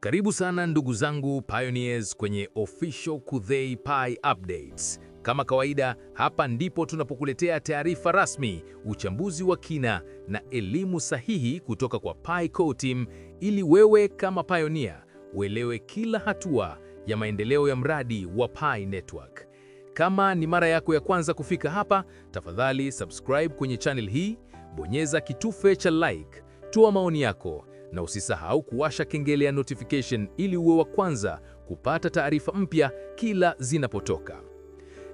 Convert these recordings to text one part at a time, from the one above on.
Karibu sana ndugu zangu Pioneers kwenye Official Kuthei Pi Updates. Kama kawaida, hapa ndipo tunapokuletea taarifa rasmi, uchambuzi wa kina na elimu sahihi kutoka kwa Pi Core Team ili wewe kama Pioneer uelewe kila hatua ya maendeleo ya mradi wa Pi Network. Kama ni mara yako ya kwanza kufika hapa, tafadhali subscribe kwenye channel hii, bonyeza kitufe cha like, toa maoni yako na usisahau kuwasha kengele ya notification ili uwe wa kwanza kupata taarifa mpya kila zinapotoka.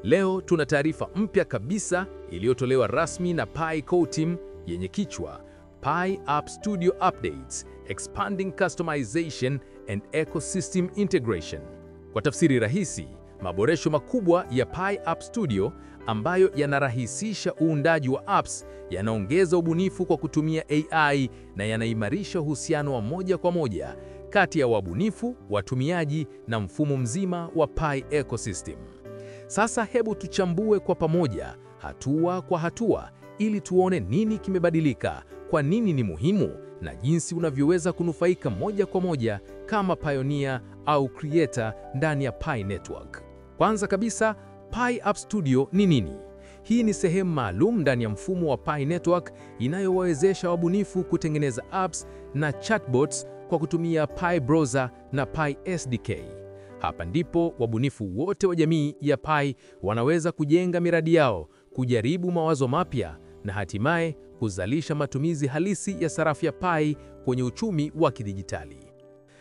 Leo tuna taarifa mpya kabisa iliyotolewa rasmi na Pi Core Team yenye kichwa Pi App Studio Updates, Expanding Customization and Ecosystem Integration. Kwa tafsiri rahisi, maboresho makubwa ya Pi App Studio ambayo yanarahisisha uundaji wa apps, yanaongeza ubunifu kwa kutumia AI na yanaimarisha uhusiano wa moja kwa moja kati ya wabunifu, watumiaji na mfumo mzima wa Pi ecosystem. Sasa hebu tuchambue kwa pamoja, hatua kwa hatua, ili tuone nini kimebadilika, kwa nini ni muhimu na jinsi unavyoweza kunufaika moja kwa moja kama pioneer au creator ndani ya Pi Network. Kwanza kabisa, Pi App Studio ni nini? Hii ni sehemu maalum ndani ya mfumo wa Pi Network inayowawezesha wabunifu kutengeneza apps na chatbots kwa kutumia Pi Browser na Pi SDK. Hapa ndipo wabunifu wote wa jamii ya Pi wanaweza kujenga miradi yao, kujaribu mawazo mapya na hatimaye kuzalisha matumizi halisi ya sarafu ya Pi kwenye uchumi wa kidijitali.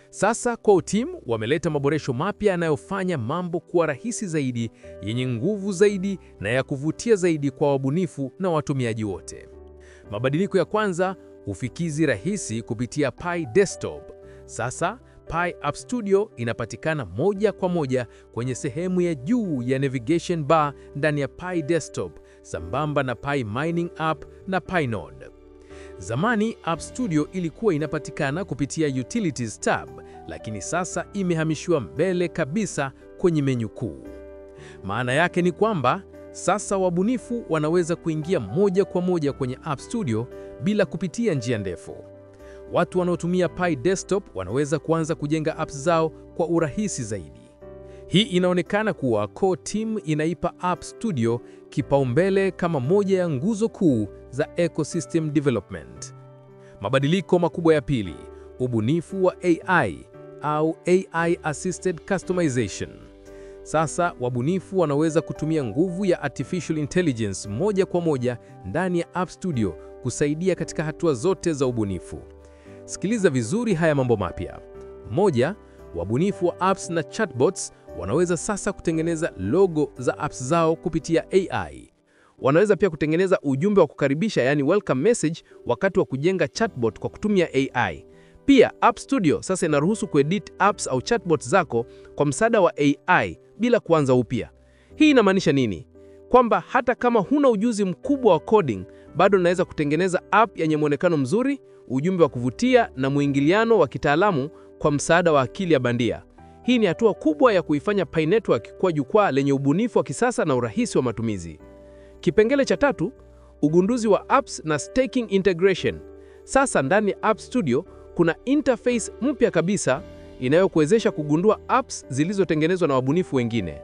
Sasa Core Team wameleta maboresho mapya yanayofanya mambo kuwa rahisi zaidi, yenye nguvu zaidi na ya kuvutia zaidi kwa wabunifu na watumiaji wote. Mabadiliko ya kwanza, ufikizi rahisi kupitia Pi Desktop. Sasa Pi App Studio inapatikana moja kwa moja kwenye sehemu ya juu ya navigation bar ndani ya Pi Desktop, sambamba na Pi Mining App na Pi Node. Zamani App Studio ilikuwa inapatikana kupitia Utilities tab, lakini sasa imehamishiwa mbele kabisa kwenye menu kuu. Maana yake ni kwamba sasa wabunifu wanaweza kuingia moja kwa moja kwenye App Studio bila kupitia njia ndefu. Watu wanaotumia Pi Desktop wanaweza kuanza kujenga apps zao kwa urahisi zaidi. Hii inaonekana kuwa Core Team inaipa App Studio kipaumbele kama moja ya nguzo kuu za ecosystem development. Mabadiliko makubwa ya pili, ubunifu wa AI au AI Assisted Customization. Sasa wabunifu wanaweza kutumia nguvu ya artificial intelligence moja kwa moja ndani ya App Studio kusaidia katika hatua zote za ubunifu. Sikiliza vizuri haya mambo mapya. Moja, wabunifu wa apps na chatbots wanaweza sasa kutengeneza logo za apps zao kupitia AI. Wanaweza pia kutengeneza ujumbe wa kukaribisha, yani welcome message, wakati wa kujenga chatbot kwa kutumia AI. Pia App Studio sasa inaruhusu kuedit apps au chatbots zako kwa msaada wa AI bila kuanza upya. Hii inamaanisha nini? Kwamba hata kama huna ujuzi mkubwa wa coding, bado unaweza kutengeneza app yenye muonekano mzuri, ujumbe wa kuvutia na muingiliano wa kitaalamu kwa msaada wa akili ya bandia. Hii ni hatua kubwa ya kuifanya Pi Network kuwa jukwaa lenye ubunifu wa kisasa na urahisi wa matumizi. Kipengele cha tatu, ugunduzi wa apps na staking integration. Sasa ndani ya App Studio kuna interface mpya kabisa inayokuwezesha kugundua apps zilizotengenezwa na wabunifu wengine.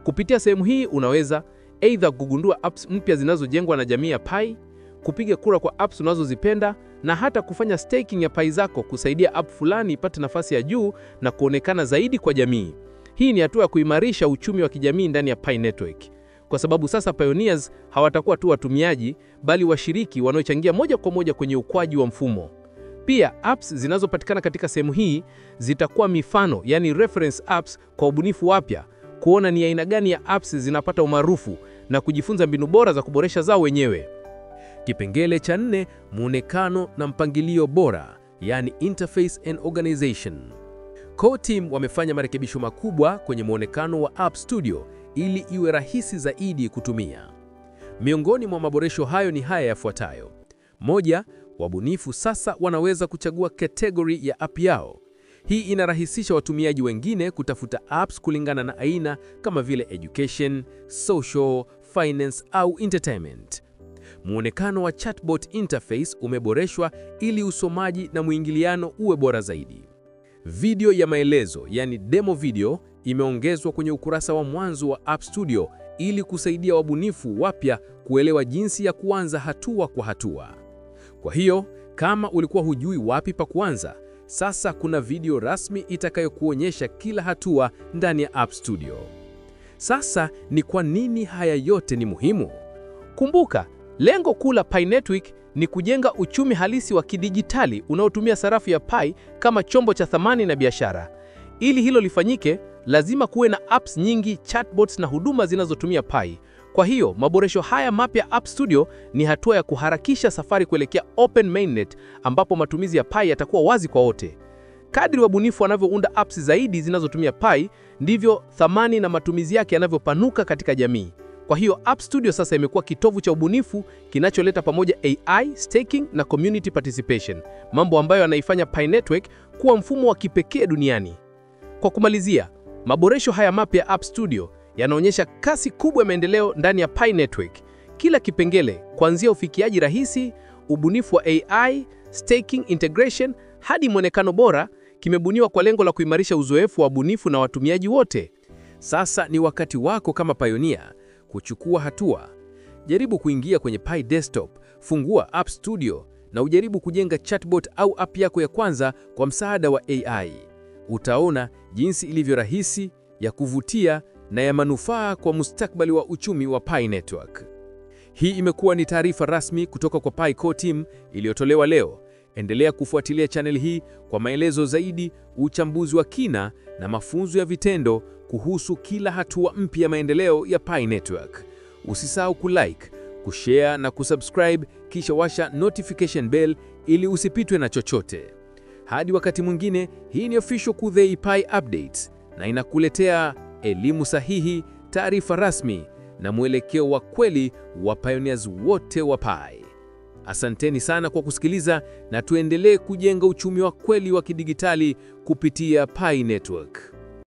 Kupitia sehemu hii unaweza either kugundua apps mpya zinazojengwa na jamii ya Pi, kupiga kura kwa apps unazozipenda na hata kufanya staking ya Pi zako kusaidia app fulani ipate nafasi ya juu na kuonekana zaidi kwa jamii. Hii ni hatua ya kuimarisha uchumi wa kijamii ndani ya Pi Network, kwa sababu sasa pioneers hawatakuwa tu watumiaji bali washiriki wanaochangia moja kwa moja kwenye ukuaji wa mfumo. Pia apps zinazopatikana katika sehemu hii zitakuwa mifano, yani reference apps kwa ubunifu wapya, kuona ni aina gani ya apps zinapata umaarufu na kujifunza mbinu bora za kuboresha zao wenyewe. Kipengele cha nne, muonekano na mpangilio bora, yani interface and organization. Core Team wamefanya marekebisho makubwa kwenye muonekano wa App Studio ili iwe rahisi zaidi kutumia. Miongoni mwa maboresho hayo ni haya yafuatayo. Moja, wabunifu sasa wanaweza kuchagua category ya app yao. Hii inarahisisha watumiaji wengine kutafuta apps kulingana na aina kama vile education, social, finance au entertainment. Muonekano wa chatbot interface umeboreshwa ili usomaji na mwingiliano uwe bora zaidi. Video ya maelezo, yani demo video, imeongezwa kwenye ukurasa wa mwanzo wa App Studio ili kusaidia wabunifu wapya kuelewa jinsi ya kuanza hatua kwa hatua. Kwa hiyo, kama ulikuwa hujui wapi pa kuanza, sasa kuna video rasmi itakayokuonyesha kila hatua ndani ya App Studio. Sasa ni kwa nini haya yote ni muhimu? Kumbuka, lengo kuu la Pi Network ni kujenga uchumi halisi wa kidijitali unaotumia sarafu ya Pi kama chombo cha thamani na biashara. Ili hilo lifanyike, lazima kuwe na apps nyingi, chatbots na huduma zinazotumia Pi. Kwa hiyo, maboresho haya mapya App Studio ni hatua ya kuharakisha safari kuelekea Open Mainnet, ambapo matumizi ya Pi yatakuwa wazi kwa wote. Kadri wabunifu wanavyounda apps zaidi zinazotumia Pi, ndivyo thamani na matumizi yake yanavyopanuka katika jamii. Kwa hiyo App Studio sasa imekuwa kitovu cha ubunifu kinacholeta pamoja AI, staking na community participation, mambo ambayo yanaifanya Pi Network kuwa mfumo wa kipekee duniani. Kwa kumalizia, maboresho haya mapya App Studio yanaonyesha kasi kubwa ya maendeleo ndani ya Pi Network. Kila kipengele, kuanzia ufikiaji rahisi, ubunifu wa AI, staking, integration hadi mwonekano bora, kimebuniwa kwa lengo la kuimarisha uzoefu wa wabunifu na watumiaji wote. Sasa ni wakati wako kama pioneer kuchukua hatua. Jaribu kuingia kwenye Pi Desktop, fungua App Studio na ujaribu kujenga chatbot au app yako ya kwanza kwa msaada wa AI. Utaona jinsi ilivyo rahisi, ya kuvutia na ya manufaa kwa mustakabali wa uchumi wa Pi Network. Hii imekuwa ni taarifa rasmi kutoka kwa Pi Core Team iliyotolewa leo. Endelea kufuatilia channel hii kwa maelezo zaidi, uchambuzi wa kina na mafunzo ya vitendo kuhusu kila hatua mpya ya maendeleo ya Pi Network. Usisahau kulike, kushare na kusubscribe, kisha washa notification bell ili usipitwe na chochote. Hadi wakati mwingine, hii ni Official Kuthei Pi Updates na inakuletea elimu sahihi, taarifa rasmi na mwelekeo wa kweli wa pioneers wote wa Pi. Asanteni sana kwa kusikiliza na tuendelee kujenga uchumi wa kweli wa kidigitali kupitia Pi Network.